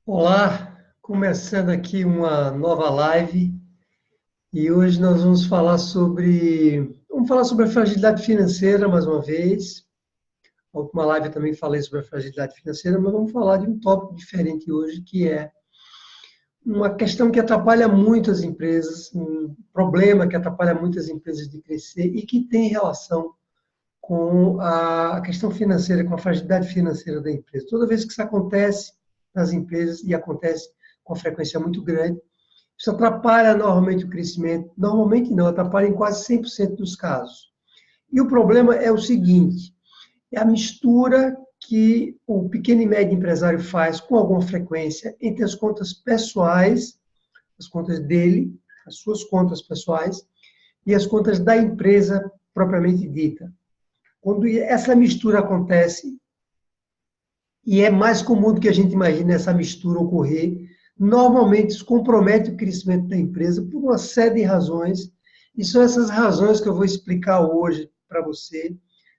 Olá, começando aqui uma nova live e hoje nós vamos falar sobre a fragilidade financeira mais uma vez. Na última live eu também falei sobre a fragilidade financeira, mas vamos falar de um tópico diferente hoje, que é uma questão que atrapalha muito as empresas, um problema que atrapalha muitas empresas de crescer e que tem relação com a questão financeira, com a fragilidade financeira da empresa. Toda vez que isso acontece nas empresas, e acontece com frequência muito grande, isso atrapalha normalmente o crescimento. Normalmente não, atrapalha em quase 100% dos casos. E o problema é o seguinte, é a mistura que o pequeno e médio empresário faz com alguma frequência entre as contas pessoais, as contas dele, as suas contas pessoais, e as contas da empresa propriamente dita. Quando essa mistura acontece, e é mais comum do que a gente imagina essa mistura ocorrer, normalmente isso compromete o crescimento da empresa por uma série de razões, e são essas razões que eu vou explicar hoje para você,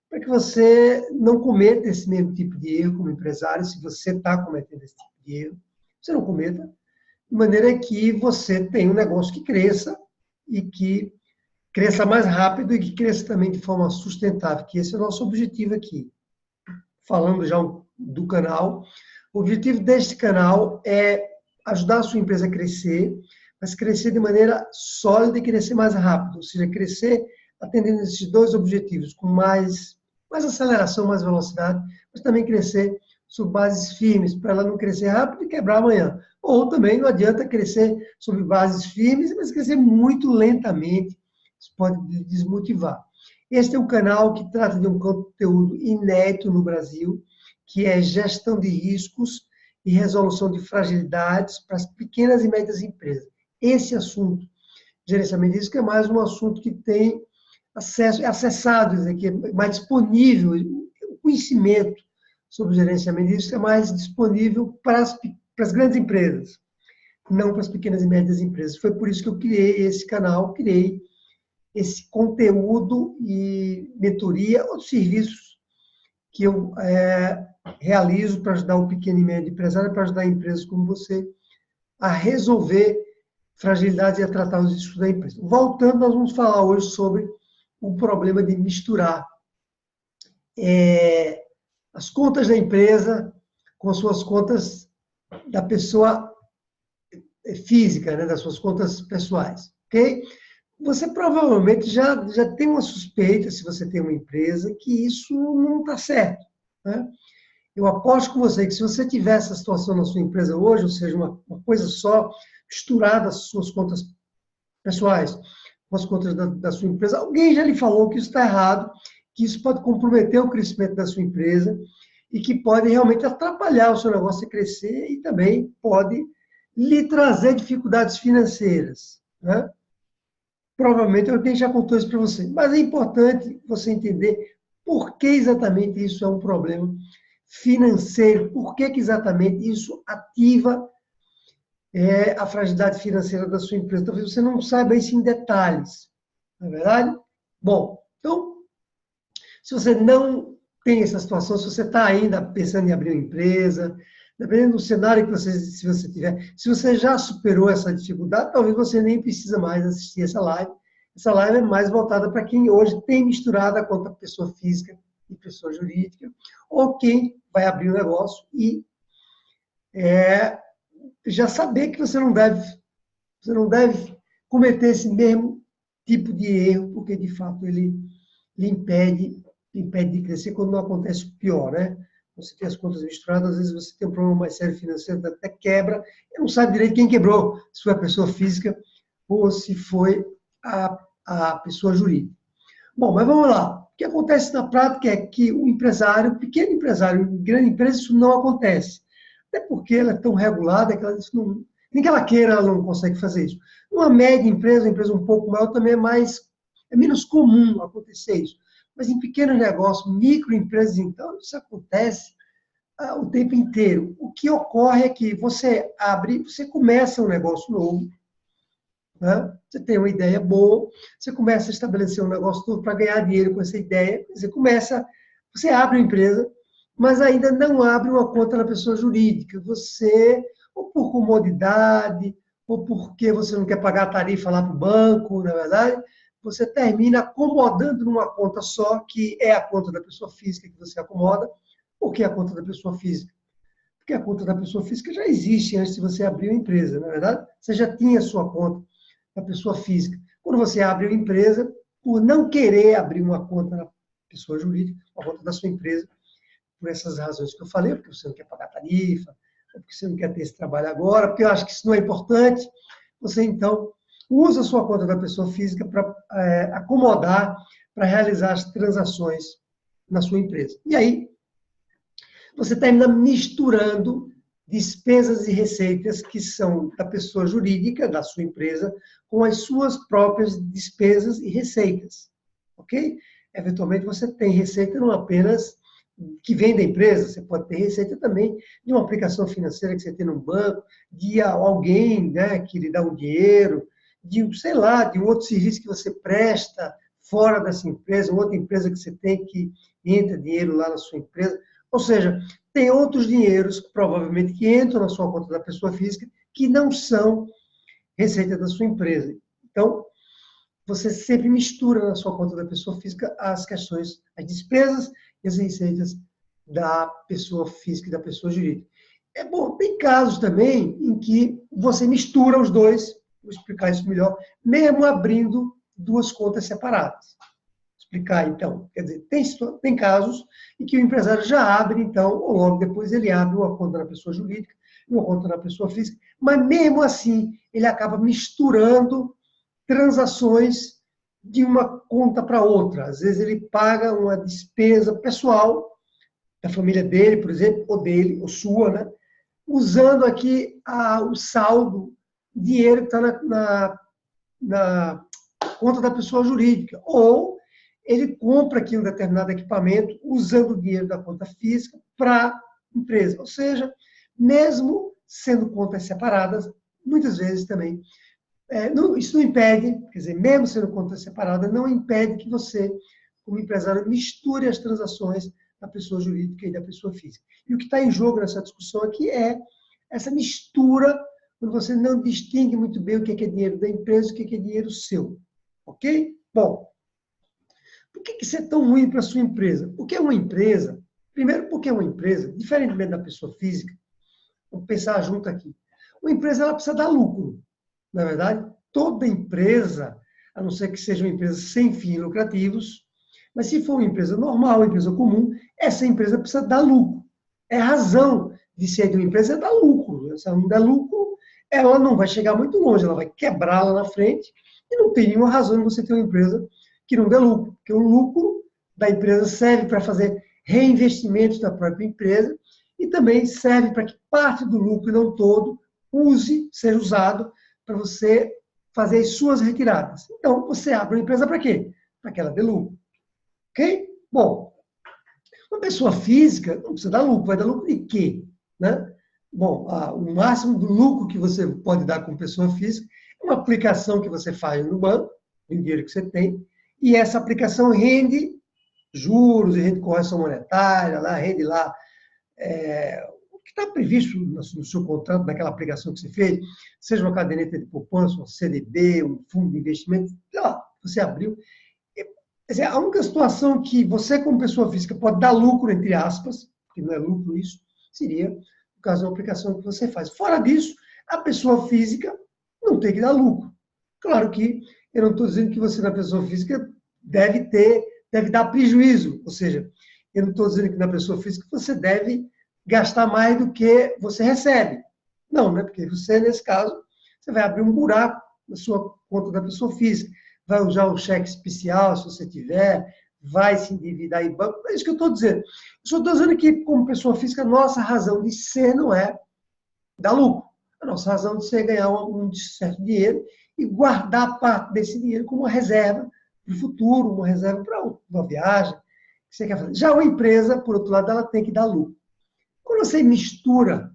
para que você não cometa esse mesmo tipo de erro como empresário, se você está cometendo esse tipo de erro, você não cometa, de maneira que você tenha um negócio que cresça e que cresça mais rápido e que cresça também de forma sustentável, que esse é o nosso objetivo aqui. Falando já do canal, o objetivo deste canal é ajudar a sua empresa a crescer, mas crescer de maneira sólida e crescer mais rápido, ou seja, crescer atendendo esses dois objetivos, com mais aceleração, mais velocidade, mas também crescer sobre bases firmes, para ela não crescer rápido e quebrar amanhã. Ou também não adianta crescer sobre bases firmes, mas crescer muito lentamente, isso pode desmotivar. Este é um canal que trata de um conteúdo inédito no Brasil, que é gestão de riscos e resolução de fragilidades para as pequenas e médias empresas. Esse assunto, gerenciamento de risco, é mais um assunto que tem acesso, é acessado, que é mais disponível, o conhecimento sobre gerenciamento de risco é mais disponível para as grandes empresas, não para as pequenas e médias empresas. Foi por isso que eu criei esse canal, criei esse conteúdo e mentoria, outros serviços que eu realizo para ajudar o pequeno e médio empresário, para ajudar empresas como você a resolver fragilidades e a tratar os riscos da empresa. Voltando, nós vamos falar hoje sobre o problema de misturar as contas da empresa com as suas contas da pessoa física, né, das suas contas pessoais, ok? Você provavelmente já tem uma suspeita, se você tem uma empresa, que isso não está certo, né? Eu aposto com você que se você tiver essa situação na sua empresa hoje, ou seja, uma coisa só, misturada as suas contas pessoais com as contas da sua empresa, alguém já lhe falou que isso está errado, que isso pode comprometer o crescimento da sua empresa e que pode realmente atrapalhar o seu negócio a crescer e também pode lhe trazer dificuldades financeiras, né? Provavelmente alguém já contou isso para você. Mas é importante você entender por que exatamente isso é um problema financeiro, por que exatamente isso ativa a fragilidade financeira da sua empresa. Talvez você não saiba isso em detalhes, não é verdade? Bom, então, se você não tem essa situação, se você está ainda pensando em abrir uma empresa, dependendo do cenário que se você tiver, se você já superou essa dificuldade, talvez você nem precisa mais assistir essa live. Essa live é mais voltada para quem hoje tem misturado a conta pessoa física e pessoa jurídica, ou quem vai abrir um negócio e já saber que você não deve cometer esse mesmo tipo de erro, porque de fato ele lhe impede de crescer quando não acontece o pior, né? Você tem as contas misturadas, às vezes você tem um problema mais sério financeiro, até quebra, e não sabe direito quem quebrou, se foi a pessoa física ou se foi a pessoa jurídica. Bom, mas vamos lá. O que acontece na prática é que o empresário, o pequeno empresário, grande empresa, isso não acontece. Até porque ela é tão regulada que ela não, nem que ela queira, ela não consegue fazer isso. Uma média empresa, uma empresa um pouco maior, também é menos comum acontecer isso. Mas em pequenos negócios, microempresas, então, isso acontece o tempo inteiro. O que ocorre é que você começa um negócio novo, né? Você tem uma ideia boa, você começa a estabelecer um negócio novo para ganhar dinheiro com essa ideia, você abre uma empresa, mas ainda não abre uma conta na pessoa jurídica. Você ou por comodidade, ou porque você não quer pagar a tarifa lá para o banco, na verdade, você termina acomodando numa conta só, que é a conta da pessoa física que você acomoda. Por que a conta da pessoa física? Porque a conta da pessoa física já existe antes de você abrir uma empresa, na verdade? Você já tinha a sua conta da pessoa física. Quando você abre uma empresa, por não querer abrir uma conta na pessoa jurídica, a conta da sua empresa, por essas razões que eu falei, porque você não quer pagar tarifa, porque você não quer ter esse trabalho agora, porque eu acho que isso não é importante, você então usa a sua conta da pessoa física para acomodar, para realizar as transações na sua empresa. E aí, você termina misturando despesas e receitas que são da pessoa jurídica, da sua empresa, com as suas próprias despesas e receitas. Ok? Eventualmente, você tem receita não apenas que vem da empresa, você pode ter receita também de uma aplicação financeira que você tem no banco, de alguém, né, que lhe dá um dinheiro, de, sei lá, de um outro serviço que você presta fora dessa empresa, outra empresa que você tem que entra dinheiro lá na sua empresa. Ou seja, tem outros dinheiros, provavelmente, que entram na sua conta da pessoa física, que não são receita da sua empresa. Então, você sempre mistura na sua conta da pessoa física as questões, as despesas e as receitas da pessoa física e da pessoa jurídica. É bom, tem casos também em que você mistura os dois, vou explicar isso melhor, mesmo abrindo duas contas separadas. Explicar, então. Quer dizer, tem casos em que o empresário já abre, então, ou logo depois ele abre uma conta na pessoa jurídica e uma conta na pessoa física, mas mesmo assim ele acaba misturando transações de uma conta para outra. Às vezes ele paga uma despesa pessoal da família dele, por exemplo, ou dele, ou sua, né? Usando aqui o saldo, dinheiro que está na conta da pessoa jurídica. Ou ele compra aqui um determinado equipamento usando o dinheiro da conta física para a empresa. Ou seja, mesmo sendo contas separadas, muitas vezes também, isso não impede, quer dizer, mesmo sendo contas separadas, não impede que você, como empresário, misture as transações da pessoa jurídica e da pessoa física. E o que está em jogo nessa discussão aqui é essa mistura, quando você não distingue muito bem o que é dinheiro da empresa e o que é dinheiro seu. Ok? Bom, por que isso é tão ruim para a sua empresa? Porque é uma empresa, primeiro porque é uma empresa, diferentemente da pessoa física, vamos pensar junto aqui, uma empresa ela precisa dar lucro. Na verdade, toda empresa, a não ser que seja uma empresa sem fins lucrativos, mas se for uma empresa normal, uma empresa comum, essa empresa precisa dar lucro. É a razão de ser de uma empresa é dar lucro. Se ela não der lucro, ela não vai chegar muito longe, ela vai quebrar lá na frente e não tem nenhuma razão de você ter uma empresa que não dê lucro, porque o lucro da empresa serve para fazer reinvestimentos da própria empresa e também serve para que parte do lucro, e não todo, seja usado para você fazer as suas retiradas. Então, você abre uma empresa para quê? Para que ela dê lucro. Ok? Bom, uma pessoa física não precisa dar lucro. Vai dar lucro de quê? Né? Bom, o máximo do lucro que você pode dar com pessoa física é uma aplicação que você faz no banco, o dinheiro que você tem, e essa aplicação rende juros, rende correção monetária, rende lá o que está previsto no seu contrato, naquela aplicação que você fez, seja uma caderneta de poupança, um CDB, um fundo de investimento, sei lá, você abriu. Quer dizer, a única situação que você, como pessoa física, pode dar lucro, entre aspas, que não é lucro isso, seria no caso de uma aplicação que você faz. Fora disso, a pessoa física não tem que dar lucro. Claro que eu não estou dizendo que você, na pessoa física, deve dar prejuízo. Ou seja, eu não estou dizendo que na pessoa física você deve gastar mais do que você recebe. Não, né? Porque você, nesse caso, você vai abrir um buraco na sua conta da pessoa física. Vai usar o cheque especial, se você tiver, vai se endividar em banco. É isso que eu estou dizendo. Eu só estou dizendo que, como pessoa física, a nossa razão de ser não é dar lucro. A nossa razão de ser é ganhar um certo dinheiro e guardar parte desse dinheiro como uma reserva para o futuro, uma reserva para uma viagem que você quer fazer. Já uma empresa, por outro lado, ela tem que dar lucro. Quando você mistura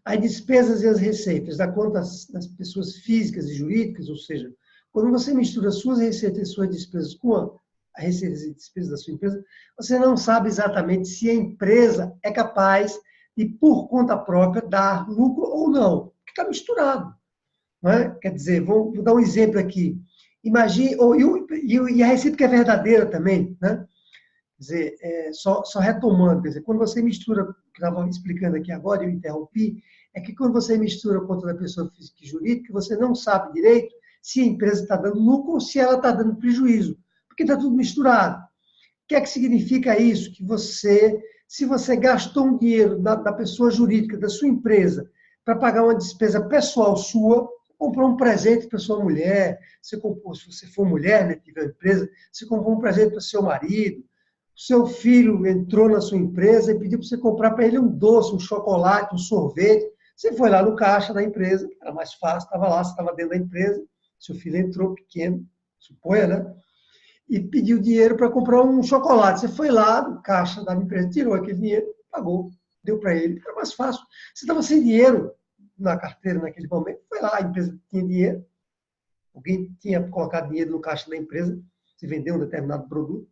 as despesas e as receitas da conta das pessoas físicas e jurídicas, ou seja, quando você mistura suas receitas e suas despesas com as receitas e despesas da sua empresa, você não sabe exatamente se a empresa é capaz e, por conta própria, dar lucro ou não, porque está misturado. Não é? Quer dizer, vou dar um exemplo aqui. Imagine, e a recíproca é verdadeira também, né? Quer dizer, só retomando, quer dizer, quando você mistura, o que eu estava explicando aqui agora, eu interrompi, é que quando você mistura a conta da pessoa física e jurídica, você não sabe direito se a empresa está dando lucro ou se ela está dando prejuízo, porque está tudo misturado. O que é que significa isso? Que se você gastou um dinheiro da pessoa jurídica, da sua empresa, para pagar uma despesa pessoal sua, comprou um presente para sua mulher, se você for mulher, né, tiver empresa, você comprou um presente para seu marido, seu filho entrou na sua empresa e pediu para você comprar para ele um doce, um chocolate, um sorvete. Você foi lá no caixa da empresa, era mais fácil, estava lá, você estava dentro da empresa, seu filho entrou pequeno, suponha, né? E pediu dinheiro para comprar um chocolate. Você foi lá no caixa da empresa, tirou aquele dinheiro, pagou, deu para ele. Era mais fácil. Você estava sem dinheiro na carteira naquele momento, foi lá, a empresa tinha dinheiro, alguém tinha colocado dinheiro no caixa da empresa, se vendeu um determinado produto,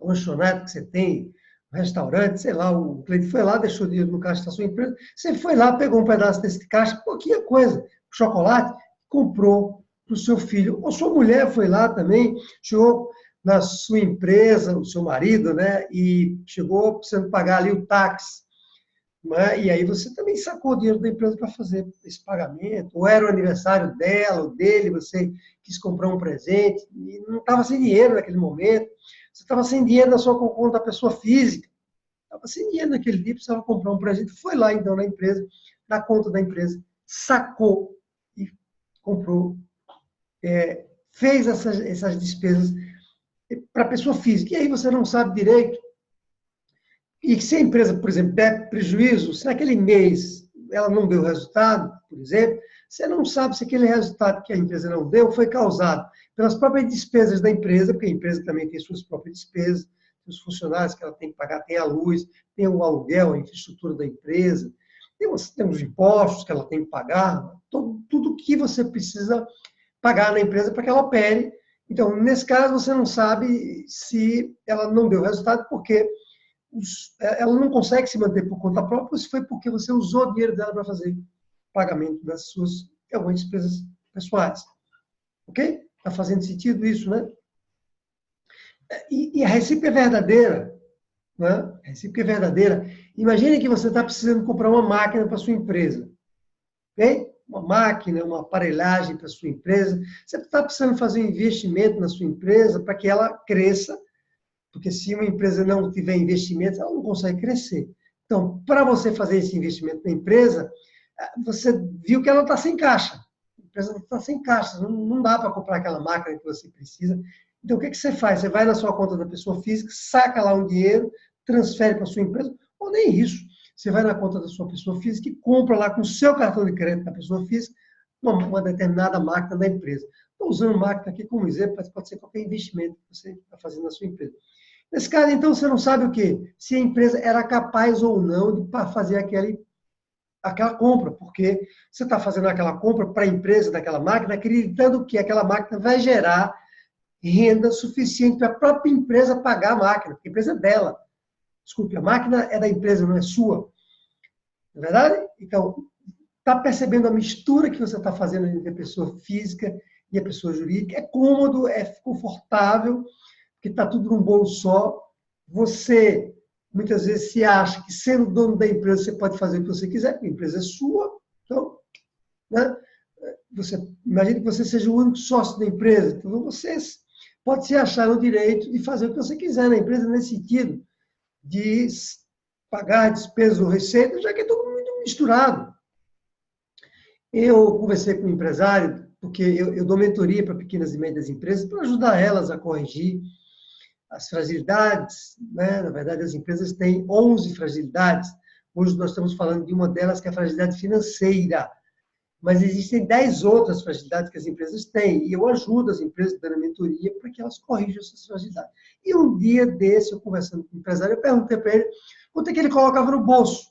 um lanchonete que você tem, um restaurante, sei lá, o cliente foi lá, deixou dinheiro no caixa da sua empresa, você foi lá, pegou um pedaço desse caixa, pouquinha coisa, chocolate, comprou para o seu filho. Ou sua mulher foi lá também, chegou na sua empresa, o seu marido, né, e chegou precisando pagar ali o táxi, né, e aí você também sacou o dinheiro da empresa para fazer esse pagamento, ou era o aniversário dela, ou dele, você quis comprar um presente, e não estava sem dinheiro naquele momento, você estava sem dinheiro na sua conta da pessoa física, estava sem dinheiro naquele dia, precisava comprar um presente, foi lá então na empresa, na conta da empresa, sacou e comprou, fez essas despesas para a pessoa física. E aí você não sabe direito. E se a empresa, por exemplo, der prejuízo, se naquele mês ela não deu resultado, por exemplo, você não sabe se aquele resultado que a empresa não deu foi causado pelas próprias despesas da empresa, porque a empresa também tem suas próprias despesas, tem os funcionários que ela tem que pagar, tem a luz, tem o aluguel, a infraestrutura da empresa, tem os impostos que ela tem que pagar, tudo que você precisa pagar na empresa para que ela opere. Então, nesse caso, você não sabe se ela não deu resultado, porque ela não consegue se manter por conta própria, isso foi porque você usou o dinheiro dela para fazer pagamento das suas algumas despesas pessoais. Ok? Está fazendo sentido isso, né? E a recíproca é verdadeira. Né? A recíproca é verdadeira. Imagine que você está precisando comprar uma máquina para a sua empresa. Ok? Uma máquina, uma aparelhagem para a sua empresa. Você está precisando fazer um investimento na sua empresa para que ela cresça, porque se uma empresa não tiver investimento, ela não consegue crescer. Então, para você fazer esse investimento na empresa, você viu que ela está sem caixa. A empresa está sem caixa, não dá para comprar aquela máquina que você precisa. Então, o que você faz? Você vai na sua conta da pessoa física, saca lá um dinheiro, transfere para a sua empresa, ou nem isso. Você vai na conta da sua pessoa física e compra lá com o seu cartão de crédito da pessoa física uma determinada máquina da empresa. Estou usando máquina aqui como exemplo, mas pode ser qualquer investimento que você está fazendo na sua empresa. Nesse caso, então, você não sabe o quê? Se a empresa era capaz ou não de fazer aquela compra, porque você está fazendo aquela compra para a empresa daquela máquina, acreditando que aquela máquina vai gerar renda suficiente para a própria empresa pagar a máquina, porque a empresa é dela. Desculpe, a máquina é da empresa, não é sua. Não é verdade? Então, está percebendo a mistura que você está fazendo entre a pessoa física e a pessoa jurídica? É cômodo, é confortável, porque está tudo num bolo só. Você, muitas vezes, se acha que, sendo dono da empresa, você pode fazer o que você quiser, porque a empresa é sua. Então, né? Imagine que você seja o único sócio da empresa. Então, você pode se achar no direito de fazer o que você quiser na empresa, nesse sentido, de pagar despesas ou receitas, já que é tudo muito misturado. Eu conversei com um empresário, porque eu dou mentoria para pequenas e médias empresas, para ajudar elas a corrigir as fragilidades, né? Na verdade, as empresas têm 11 fragilidades. Hoje nós estamos falando de uma delas, que é a fragilidade financeira. Mas existem 10 outras fragilidades que as empresas têm. E eu ajudo as empresas dando mentoria para que elas corrijam essas fragilidades. E um dia desse, eu conversando com o empresário, eu perguntei para ele quanto é que ele colocava no bolso,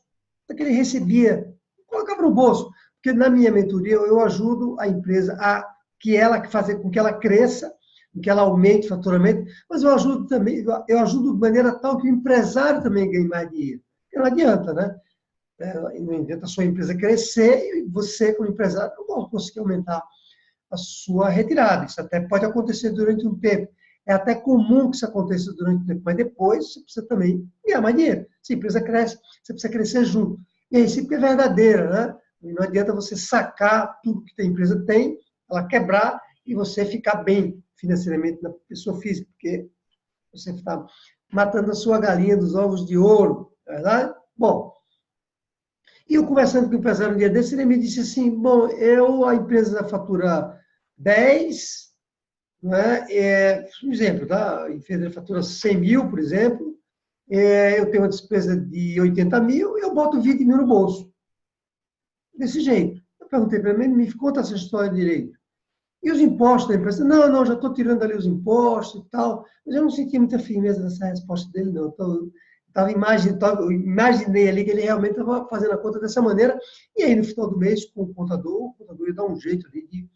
quanto é que ele recebia, colocava no bolso. Porque na minha mentoria eu ajudo a empresa a fazer com que ela cresça, que ela aumente o faturamento, mas eu ajudo de maneira tal que o empresário também ganhe mais dinheiro. Porque não adianta, né? No entanto, a sua empresa crescer e você, como empresário, não vai conseguir aumentar a sua retirada. Isso até pode acontecer durante um tempo. É até comum que isso aconteça durante um tempo, mas depois você precisa também ganhar mais dinheiro. Se a empresa cresce, você precisa crescer junto. E aí, sempre é verdadeira, né? Não adianta você sacar tudo que a empresa tem, ela quebrar e você ficar bem financeiramente na pessoa física, porque você está matando a sua galinha dos ovos de ouro, não é verdade? Bom, e eu conversando com o empresário um dia desse, ele me disse assim, bom, a empresa fatura 10, né? Um exemplo, tá? A empresa fatura 100 mil, por exemplo, eu tenho uma despesa de 80 mil e eu boto 20 mil no bolso. Desse jeito. Eu perguntei para ele, me conta essa história direito. E os impostos da empresa? Não, não, já estou tirando ali os impostos e tal. Mas eu não senti muita firmeza nessa resposta dele, não. Então, eu imaginei ali que ele realmente estava fazendo a conta dessa maneira. E aí, no final do mês, com o contador ia dar um jeito ali de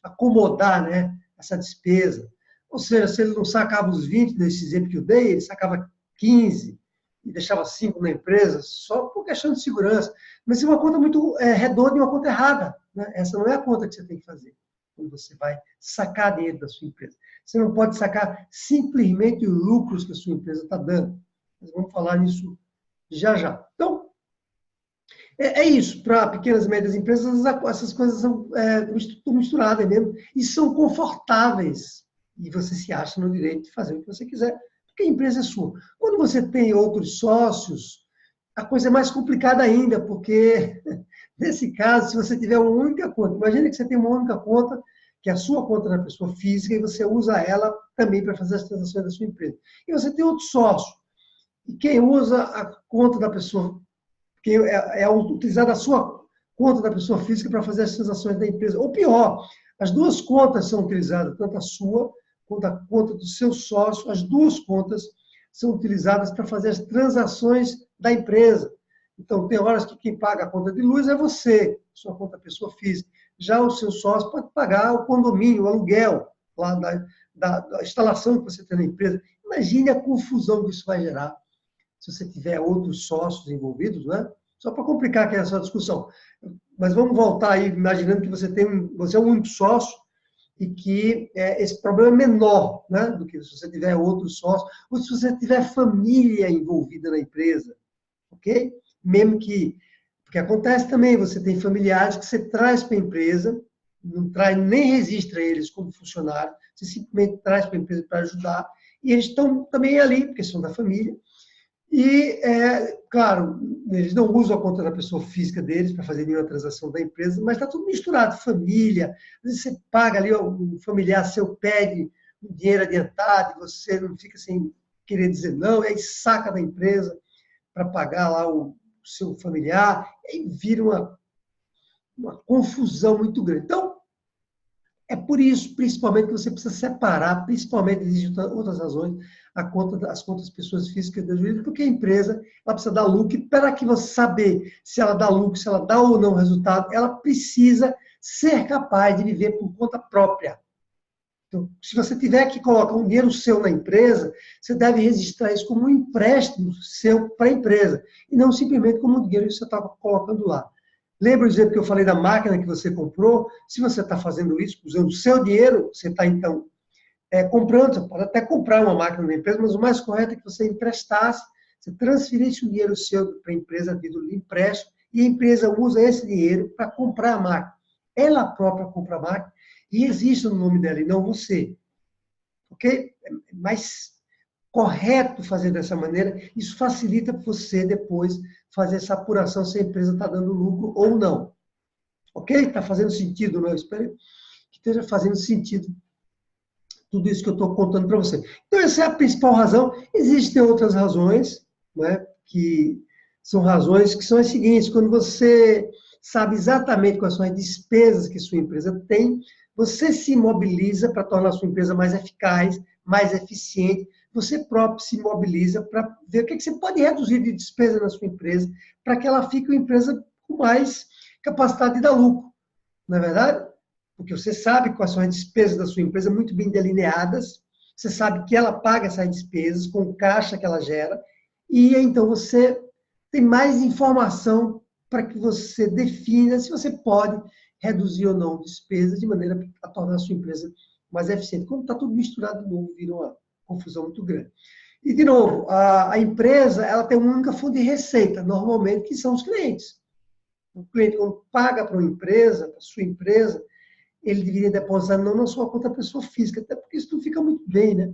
acomodar, né, essa despesa. Ou seja, se ele não sacava os 20 nesse exemplo que eu dei, ele sacava 15 e deixava 5 na empresa, só por questão de segurança. Mas é uma conta muito redonda e uma conta errada, né? Essa não é a conta que você tem que fazer quando você vai sacar dinheiro da sua empresa. Você não pode sacar simplesmente os lucros que a sua empresa está dando. Nós vamos falar nisso já já. Então, é isso. Para pequenas e médias empresas, essas coisas são misturadas mesmo e são confortáveis. E você se acha no direito de fazer o que você quiser, porque a empresa é sua. Quando você tem outros sócios, a coisa é mais complicada ainda, porque, nesse caso, se você tiver uma única conta, imagine que você tem uma única conta, que é a sua conta da pessoa física, e você usa ela também para fazer as transações da sua empresa. E você tem outro sócio, e quem usa a conta da pessoa, que é utilizada a sua conta da pessoa física para fazer as transações da empresa. Ou pior, as duas contas são utilizadas, tanto a sua quanto a conta do seu sócio, as duas contas são utilizadas para fazer as transações da empresa. Então, tem horas que quem paga a conta de luz é você, sua conta pessoa física. Já o seu sócio pode pagar o condomínio, o aluguel, lá da instalação que você tem na empresa. Imagine a confusão que isso vai gerar se você tiver outros sócios envolvidos, né? Só para complicar aqui essa discussão. Mas vamos voltar aí, imaginando que você é o único sócio e que esse problema é menor, né, do que se você tiver outros sócios, ou se você tiver família envolvida na empresa, ok? Mesmo que... Porque acontece também, você tem familiares que você traz para a empresa, não traz, nem registra eles como funcionário, você simplesmente traz para a empresa para ajudar, e eles estão também ali, porque são da família. E, claro, eles não usam a conta da pessoa física deles para fazer nenhuma transação da empresa, mas está tudo misturado, família. Às vezes você paga ali, um familiar seu pede um dinheiro adiantado, e você não fica sem querer dizer não, e aí saca da empresa para pagar lá o seu familiar, e aí vira uma confusão muito grande. Então, é por isso, principalmente, que você precisa separar, principalmente, existem outras razões, as contas pessoas físicas da jurídica, porque a empresa ela precisa dar lucro, e para que você saber se ela dá lucro, se ela dá ou não resultado, ela precisa ser capaz de viver por conta própria. Então, se você tiver que colocar um dinheiro seu na empresa, você deve registrar isso como um empréstimo seu para a empresa, e não simplesmente como um dinheiro que você estava colocando lá. Lembra o exemplo que eu falei da máquina que você comprou? Se você está fazendo isso, usando o seu dinheiro, você está, então, comprando, você pode até comprar uma máquina na empresa, mas o mais correto é que você emprestasse, você transferisse o dinheiro seu para a empresa, devido ao empréstimo, e a empresa usa esse dinheiro para comprar a máquina. Ela própria compra a máquina e existe no nome dela, e não você. Ok? É mais correto fazer dessa maneira, isso facilita você depois fazer essa apuração se a empresa está dando lucro ou não. Ok? Está fazendo sentido, não? Eu espero que esteja fazendo sentido tudo isso que eu estou contando para você. Então, essa é a principal razão. Existem outras razões, né, que são razões que são as seguintes: quando você sabe exatamente quais são as despesas que sua empresa tem, você se mobiliza para tornar a sua empresa mais eficaz, mais eficiente. Você próprio se mobiliza para ver o que você pode reduzir de despesa na sua empresa, para que ela fique uma empresa com mais capacidade de dar lucro. Não é verdade? Porque você sabe quais são as despesas da sua empresa muito bem delineadas, você sabe que ela paga essas despesas com o caixa que ela gera, e então você tem mais informação para que você defina se você pode reduzir ou não despesas de maneira a tornar a sua empresa mais eficiente. Quando está tudo misturado de novo, vira uma confusão muito grande. E, de novo, a empresa ela tem uma única fonte de receita, normalmente, que são os clientes. O cliente, quando paga para uma empresa, para a sua empresa, ele deveria depositar não na sua conta pessoa física, até porque isso não fica muito bem, né?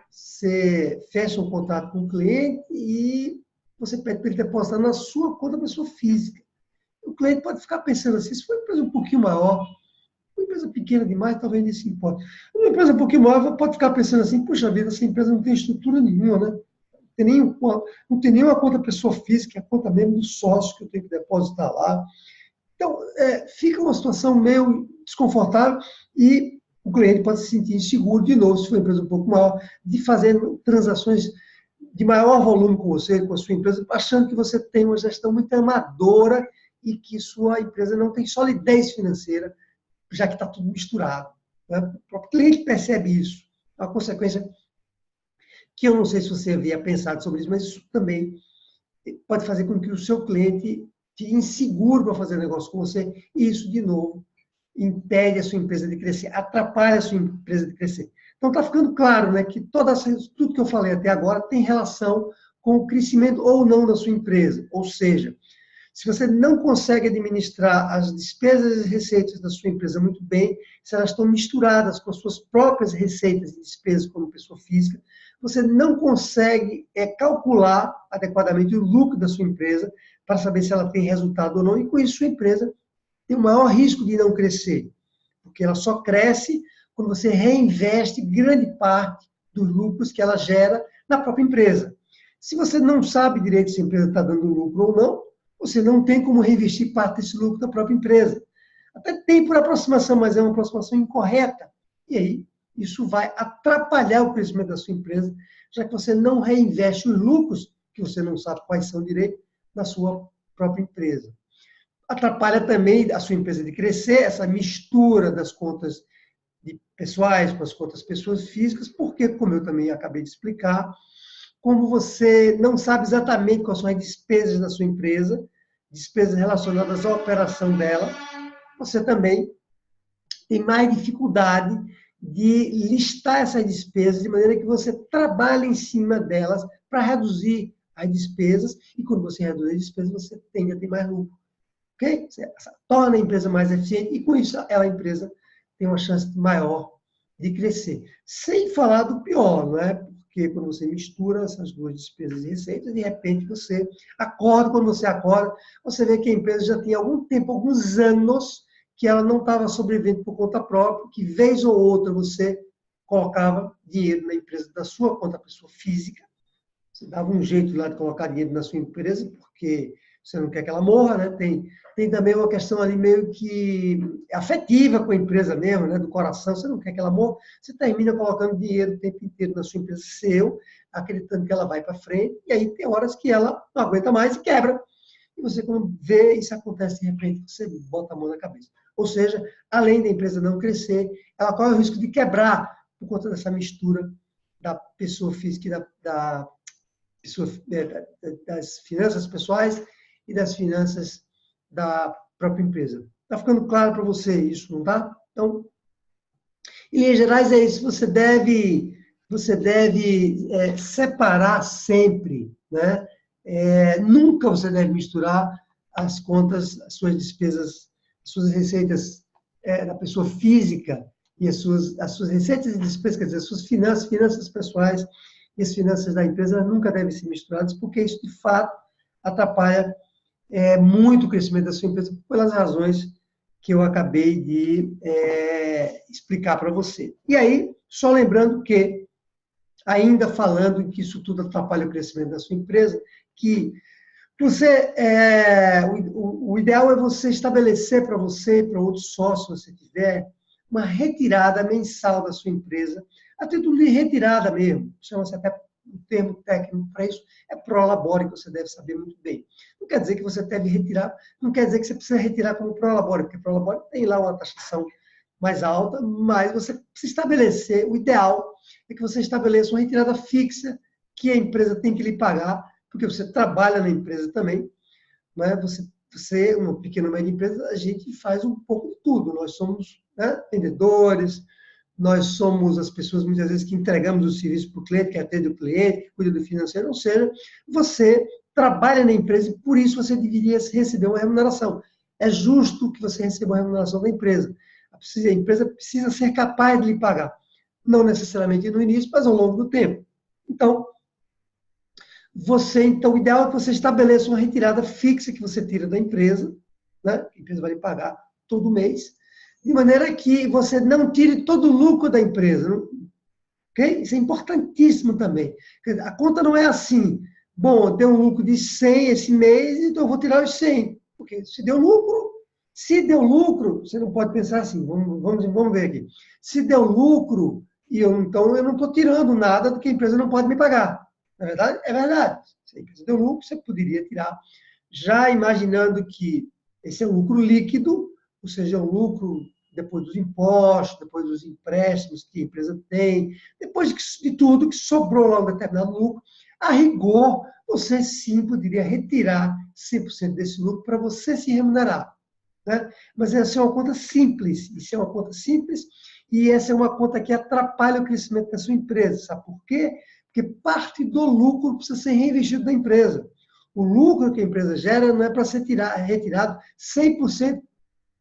Você fecha um contrato com o cliente e você pede para ele depositar na sua conta pessoa física. O cliente pode ficar pensando assim, se for uma empresa um pouquinho maior, uma empresa pequena demais, talvez nem se importe. Uma empresa um pouquinho maior pode ficar pensando assim, puxa vida, essa empresa não tem estrutura nenhuma, né? Não tem nenhuma conta pessoa física, é a conta mesmo do sócio que eu tenho que depositar lá. Então, fica uma situação meio desconfortável e o cliente pode se sentir inseguro, de novo, se for uma empresa um pouco maior, de fazer transações de maior volume com você, com a sua empresa, achando que você tem uma gestão muito amadora e que sua empresa não tem solidez financeira, já que está tudo misturado. Né? O próprio cliente percebe isso. É uma consequência que eu não sei se você havia pensado sobre isso, mas isso também pode fazer com que o seu cliente fique inseguro para fazer negócio com você, e isso, de novo, impede a sua empresa de crescer, atrapalha a sua empresa de crescer. Então, está ficando claro, né, que tudo que eu falei até agora tem relação com o crescimento ou não da sua empresa. Ou seja, se você não consegue administrar as despesas e receitas da sua empresa muito bem, se elas estão misturadas com as suas próprias receitas e despesas como pessoa física, você não consegue calcular adequadamente o lucro da sua empresa para saber se ela tem resultado ou não, e com isso sua empresa tem o maior risco de não crescer, porque ela só cresce quando você reinveste grande parte dos lucros que ela gera na própria empresa. Se você não sabe direito se a empresa está dando lucro ou não, você não tem como reinvestir parte desse lucro da própria empresa. Até tem por aproximação, mas é uma aproximação incorreta. E aí, isso vai atrapalhar o crescimento da sua empresa, já que você não reinveste os lucros, que você não sabe quais são direito, na sua própria empresa. Atrapalha também a sua empresa de crescer, essa mistura das contas de pessoais com as contas pessoas físicas, porque, como eu também acabei de explicar, como você não sabe exatamente quais são as despesas da sua empresa, despesas relacionadas à operação dela, você também tem mais dificuldade de listar essas despesas de maneira que você trabalhe em cima delas para reduzir as despesas, e quando você reduz as despesas, você tende a ter mais lucro. Okay? Você torna a empresa mais eficiente e, com isso, a empresa tem uma chance maior de crescer. Sem falar do pior, não é? Porque quando você mistura essas duas despesas e receitas, de repente você acorda, quando você acorda, você vê que a empresa já tem algum tempo, alguns anos, que ela não estava sobrevivendo por conta própria, que vez ou outra você colocava dinheiro na empresa da sua conta pessoa física, você dava um jeito lá de colocar dinheiro na sua empresa, porque você não quer que ela morra, né? Tem também uma questão ali meio que afetiva com a empresa mesmo, né? Do coração, você não quer que ela morra, você termina colocando dinheiro o tempo inteiro na sua empresa seu, acreditando que ela vai para frente, e aí tem horas que ela não aguenta mais e quebra. E você, quando vê isso acontece de repente, você bota a mão na cabeça. Ou seja, além da empresa não crescer, ela corre o risco de quebrar por conta dessa mistura da pessoa física e das finanças pessoais e das finanças da própria empresa. Está ficando claro para você isso, não está? Então, em linhas gerais é isso. Você deve separar sempre, né? Nunca você deve misturar as contas, as suas despesas, as suas receitas da pessoa física e as suas receitas e despesas, quer dizer, as suas finanças pessoais e as finanças da empresa nunca devem ser misturadas, porque isso, de fato, atrapalha muito o crescimento da sua empresa, pelas razões que eu acabei de explicar para você. E aí, só lembrando que, ainda falando que isso tudo atrapalha o crescimento da sua empresa, que o ideal é você estabelecer para você e para outros sócios, se você tiver, uma retirada mensal da sua empresa, a título de retirada mesmo, chama-se até o termo técnico para isso, é prolabore, que você deve saber muito bem. Não quer dizer que você deve retirar, não quer dizer que você precisa retirar como prolabore, porque prolabore tem lá uma taxação mais alta, mas você precisa estabelecer, o ideal é que você estabeleça uma retirada fixa que a empresa tem que lhe pagar, porque você trabalha na empresa também, né? Você você, uma pequena ou média empresa, a gente faz um pouco de tudo. Nós somos, né, vendedores, nós somos as pessoas, muitas vezes, que entregamos o serviço para o cliente, que atende o cliente, que cuida do financeiro, ou seja, você trabalha na empresa e, por isso, você deveria receber uma remuneração. É justo que você receba uma remuneração da empresa. A empresa precisa ser capaz de lhe pagar. Não necessariamente no início, mas ao longo do tempo. Então, o ideal é que você estabeleça uma retirada fixa que você tira da empresa, né? A empresa vai lhe pagar todo mês, de maneira que você não tire todo o lucro da empresa. Okay? Isso é importantíssimo também. A conta não é assim, bom, deu um lucro de 100 esse mês, então eu vou tirar os 100. Porque se deu lucro, você não pode pensar assim, vamos ver aqui. Se deu lucro, então eu não estou tirando nada do que a empresa não pode me pagar. Na verdade, é verdade. Se a empresa deu lucro, você poderia tirar, já imaginando que esse é um lucro líquido, ou seja, é um lucro depois dos impostos, depois dos empréstimos que a empresa tem, depois de tudo que sobrou lá um determinado lucro, a rigor, você sim poderia retirar 100% desse lucro para você se remunerar. Né? Mas essa é uma conta simples, isso é uma conta simples, e essa é uma conta que atrapalha o crescimento da sua empresa. Sabe por quê? Porque parte do lucro precisa ser reinvestido na empresa. O lucro que a empresa gera não é para ser retirado 100%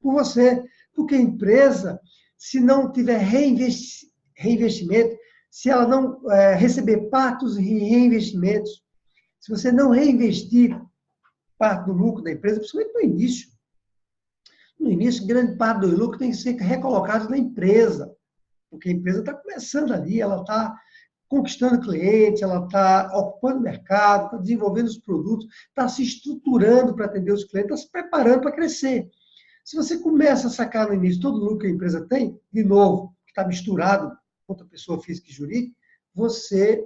por você, porque a empresa, se não tiver reinvestimento, se ela não receber parte dos reinvestimentos, se você não reinvestir parte do lucro da empresa, principalmente no início, grande parte do lucro tem que ser recolocado na empresa, porque a empresa está começando ali, ela está conquistando clientes, ela está ocupando o mercado, está desenvolvendo os produtos, está se estruturando para atender os clientes, está se preparando para crescer. Se você começa a sacar no início todo o lucro que a empresa tem, de novo, que está misturado contra pessoa física e jurídica, você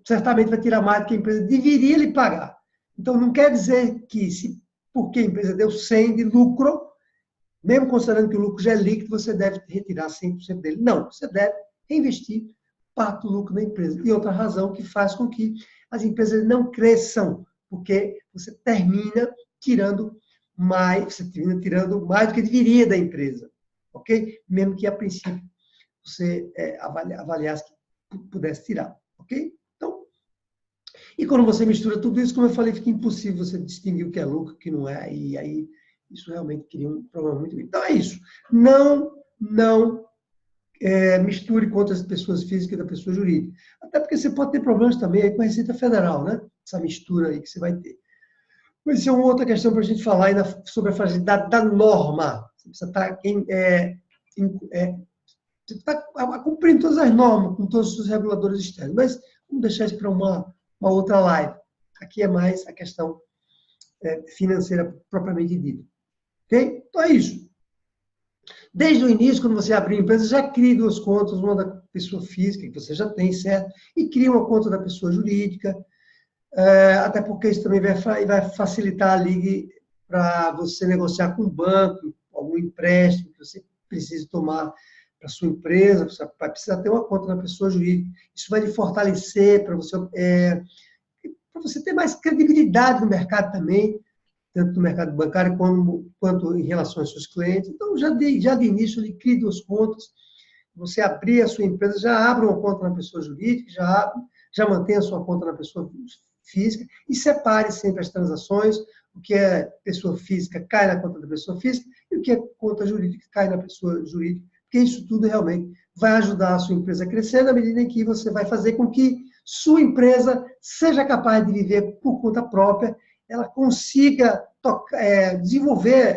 certamente vai tirar mais do que a empresa deveria lhe pagar. Então, não quer dizer que, porque a empresa deu 100 de lucro, mesmo considerando que o lucro já é líquido, você deve retirar 100% dele. Não, você deve reinvestir parte do lucro da empresa. E outra razão que faz com que as empresas não cresçam, porque você termina tirando mais do que deveria da empresa, ok? Mesmo que a princípio você avaliasse que pudesse tirar, ok? Então, e quando você mistura tudo isso, como eu falei, fica impossível você distinguir o que é lucro e o que não é, e aí isso realmente cria um problema muito grande. Então é isso. Não misture contra as pessoas físicas e da pessoa jurídica. Até porque você pode ter problemas também aí com a Receita Federal, né? Essa mistura aí que você vai ter. Mas isso é uma outra questão para a gente falar ainda sobre a fragilidade da norma. Você precisa estar cumprindo todas as normas, com todos os reguladores externos. Mas vamos deixar isso para uma outra live. Aqui é mais a questão financeira propriamente dita. Ok? Então é isso. Desde o início, quando você abrir a empresa, já crie duas contas, uma da pessoa física, que você já tem, certo? E crie uma conta da pessoa jurídica, até porque isso também vai facilitar a ligue para você negociar com o banco, algum empréstimo que você precise tomar para a sua empresa, você vai precisar ter uma conta na pessoa jurídica. Isso vai lhe fortalecer para você ter mais credibilidade no mercado também, tanto no mercado bancário quanto em relação aos seus clientes. Então, já de início, ele cria duas contas. Você abrir a sua empresa, já abre uma conta na pessoa jurídica, já mantém a sua conta na pessoa física e separe sempre as transações. O que é pessoa física cai na conta da pessoa física e o que é conta jurídica cai na pessoa jurídica, porque isso tudo realmente vai ajudar a sua empresa a crescer na medida em que você vai fazer com que sua empresa seja capaz de viver por conta própria, ela consiga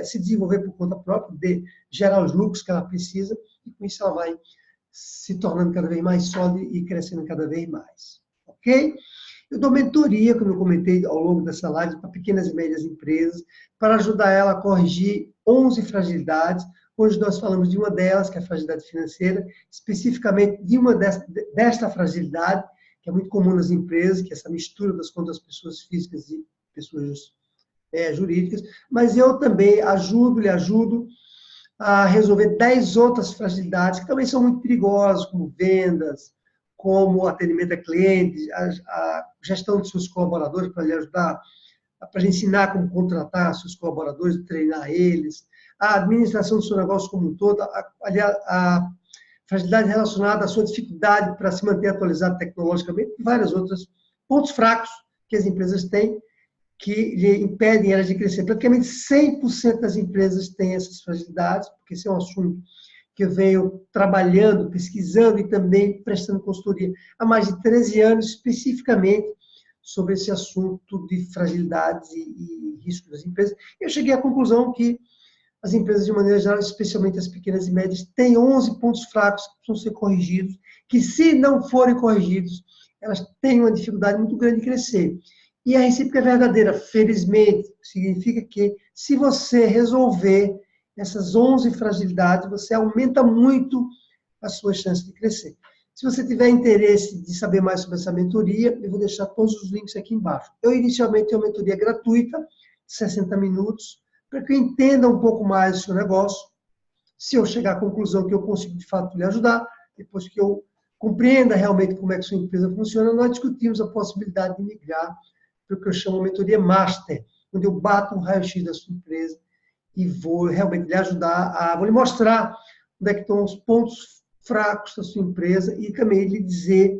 se desenvolver por conta própria, de gerar os lucros que ela precisa, e com isso ela vai se tornando cada vez mais sólida e crescendo cada vez mais. Ok? Eu dou mentoria, como eu comentei ao longo dessa live, para pequenas e médias empresas, para ajudar ela a corrigir 11 fragilidades. Hoje nós falamos de uma delas, que é a fragilidade financeira, especificamente de desta fragilidade, que é muito comum nas empresas, que é essa mistura das contas das pessoas físicas e pessoas jurídicas, mas eu também lhe ajudo a resolver 10 outras fragilidades que também são muito perigosas, como vendas, como atendimento a clientes, a gestão dos seus colaboradores para lhe ajudar para ensinar como contratar seus colaboradores, treinar eles, a administração do seu negócio como um todo, a fragilidade relacionada à sua dificuldade para se manter atualizado tecnologicamente, e vários outros pontos fracos que as empresas têm, que lhe impedem elas de crescer. Praticamente 100% das empresas têm essas fragilidades, porque esse é um assunto que eu venho trabalhando, pesquisando e também prestando consultoria há mais de 13 anos, especificamente sobre esse assunto de fragilidades e riscos das empresas. Eu cheguei à conclusão que as empresas, de maneira geral, especialmente as pequenas e médias, têm 11 pontos fracos que precisam ser corrigidos, que, se não forem corrigidos, elas têm uma dificuldade muito grande de crescer. E a recíproca é verdadeira, felizmente, significa que, se você resolver essas 11 fragilidades, você aumenta muito a sua chance de crescer. Se você tiver interesse de saber mais sobre essa mentoria, eu vou deixar todos os links aqui embaixo. Eu, inicialmente, tenho uma mentoria gratuita, de 60 minutos, para que eu entenda um pouco mais do seu negócio. Se eu chegar à conclusão que eu consigo, de fato, lhe ajudar, depois que eu compreenda realmente como é que sua empresa funciona, nós discutimos a possibilidade de migrar para o que eu chamo de mentoria master, onde eu bato um raio-x da sua empresa e vou realmente lhe ajudar, vou lhe mostrar onde é que estão os pontos fracos da sua empresa e também lhe dizer,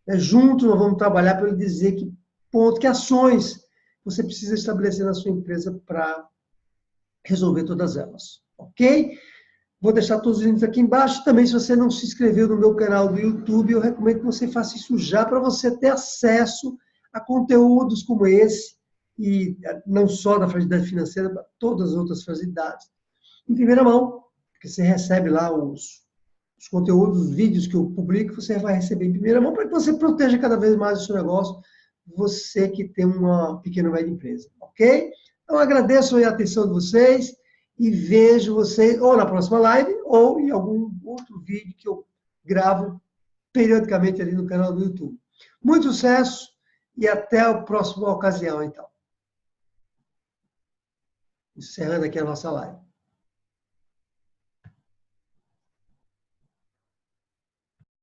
juntos nós vamos trabalhar para lhe dizer que ações você precisa estabelecer na sua empresa para resolver todas elas, ok? Vou deixar todos os links aqui embaixo. Também, se você não se inscreveu no meu canal do YouTube, eu recomendo que você faça isso já para você ter acesso a conteúdos como esse, e não só da fragilidade financeira, mas todas as outras fragilidades, em primeira mão, porque você recebe lá os conteúdos, os vídeos que eu publico, você vai receber em primeira mão, para que você proteja cada vez mais o seu negócio, você que tem uma pequena ou média empresa, ok? Então, agradeço a atenção de vocês e vejo vocês ou na próxima live ou em algum outro vídeo que eu gravo periodicamente ali no canal do YouTube. Muito sucesso e até a próxima ocasião, então. Encerrando aqui a nossa live.